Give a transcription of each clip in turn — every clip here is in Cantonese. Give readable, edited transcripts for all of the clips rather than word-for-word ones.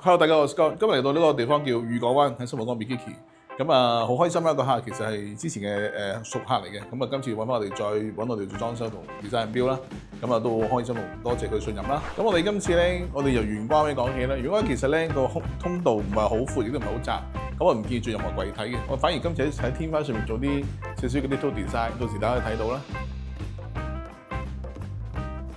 Hello， 大家好，我係 Scott， 今日嚟到呢個地方叫裕港灣喺新蒲崗 Mikiki。咁啊，好開心啦！個客其實係之前嘅熟客嚟嘅，咁啊今次揾翻我哋再揾我哋做裝修同 design build啦，咁啊都好開心同多謝佢信任啦。咁我哋今次咧，我哋由玄關位講起啦。玄關其實咧個通道唔係好闊，亦都唔係好窄，咁啊唔建議做任何櫃體嘅。我反而今次喺天花上面做啲少少嘅 little design， 到時大家可以睇到啦。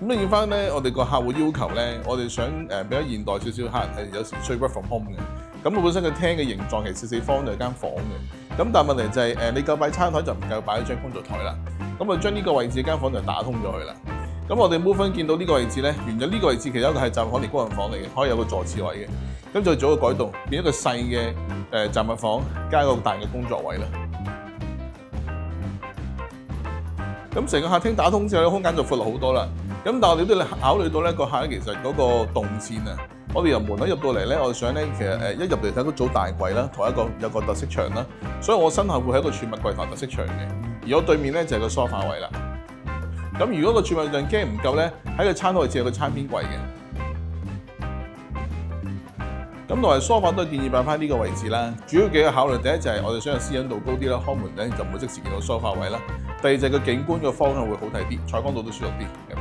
咁咧，要翻咧，我哋個客戶要求咧，我哋想比較現代少少，客人係有時需要 work from home 嘅。咁我本身個廳嘅形狀其實四方就係間房嘅。咁但係問題就係你夠擺餐台就唔夠擺一張工作台啦。咁啊將呢個位置間房就打通咗佢啦。咁我哋 move in 見到呢個位置咧，原咗呢個位置其實一個係雜物房連工人房嚟嘅，可以有個坐廁位嘅。咁再做一個改動，變一個細嘅雜物房加一個大嘅工作位啦。咁成個客廳打通之後咧，空間就闊落好多啦。咁但係我哋都考慮到咧，個客咧其實嗰個動線啊，我哋由門口入到嚟咧，我哋想咧其實一入嚟睇到組大櫃啦，同一個有個特色牆啦，所以我身後會係一個儲物櫃同特色牆嘅，而我對面咧就係個梳化位啦。咁如果個儲物櫃驚唔夠咧，喺個餐台位置有個餐邊櫃嘅。咁同埋梳化都係建議擺翻呢個位置啦。主要幾個考慮，第一就係我哋想有私隱度高啲啦，開門咧就唔會即時見到梳化位啦。第二就係個景觀個方向會好睇啲，採光度都舒服啲咁樣。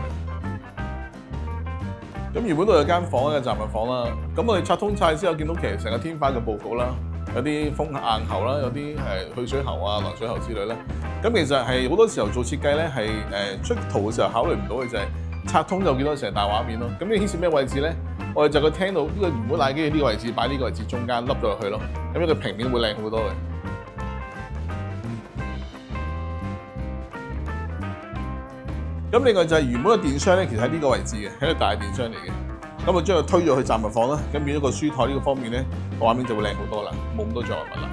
咁原本都有間房嘅雜物房啦，咁我哋拆通晒之後，見到其實成個天花嘅佈局啦，有啲風硬喉啦，有啲去水喉啊、來水喉之類啦。咁其實係好多時候做設計咧，係出圖嘅時候考慮唔到嘅就係拆通就見到成大畫面咯。咁呢顯示咩位置咧？我哋就個廳度呢個原本冷氣機呢個位置擺呢個位置中間凹咗落去咯，咁呢個平面會靚好多嘅。咁另外就係原本嘅電箱咧，其實喺呢個位置嘅，係一個大電箱嚟嘅。咁我將佢推咗去雜物房啦，咁變咗個書台呢個方面咧，個畫面就會靚好多啦，冇咁多障礙物啦。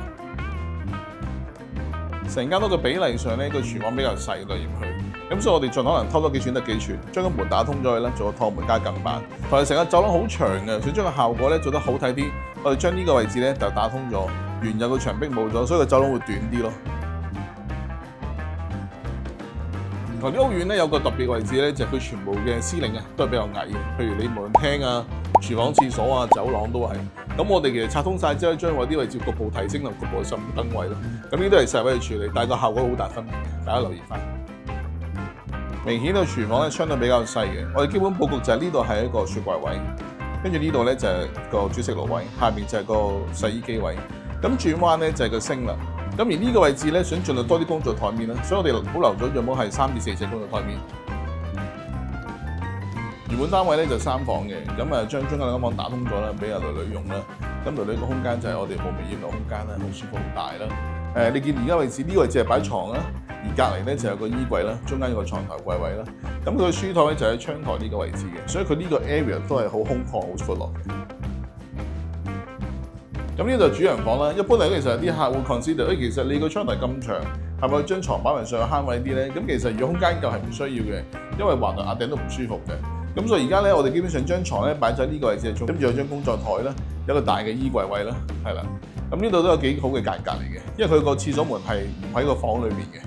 成間屋嘅比例上咧，個廚房比較細個入去，咁所以我哋盡可能偷多幾寸得幾寸，將個門打通咗去啦，做個趟門加鋼板。同埋成個走廊好長嘅，想將個效果咧做得好睇啲，我哋將呢個位置咧就打通咗，原有個牆壁冇咗，所以個走廊會短啲咯。同啲屋苑咧有個特別位置咧，就係佢全部嘅司令啊都係比較矮嘅。譬如你無論廳啊、廚房、廁所啊、走廊都係。咁我哋其實拆通晒之後，將嗰啲位置局部提升同局部滲燈位咯。咁呢啲都係細位去處理，但係個效果好大分別嘅，大家留意翻。明顯個廚房咧相對比較細嘅，我哋基本佈局就係呢度係一個雪櫃位，跟住呢度咧就係個煮食爐位，下面就係個洗衣機位。咁轉彎咧就係個升啦。咁而呢個位置咧，想盡量多啲工作台面啦，所以我哋保留咗約莫係3至4隻工作台面。原本單位咧就3房嘅，咁啊將中間兩間房打通咗啦，俾阿女女用啦。咁女女個空間就係我哋冇微要求空間啦，好舒服好大啦。你見而家位置呢個位置係擺床啦，而隔離咧就有個衣櫃啦，中間有個床頭櫃位啦。咁佢個書台咧就喺窗台呢個位置嘅，所以佢呢個 area 都係好空曠、好闊落嘅。咁呢度主人房啦，一般嚟講其實有啲客戶 consider， 其實你個窗台咁長，係咪將床擺埋上去慳位啲咧？咁其實如果空間夠係唔需要嘅，因為橫到壓頂都唔舒服嘅。咁所以而家咧，我哋基本上將床咧擺喺呢個位置中，跟住有張工作台啦，有個大嘅衣櫃位啦，係啦。咁呢度都有幾好嘅間隔嚟嘅，因為佢個廁所門係唔喺個房裏面嘅。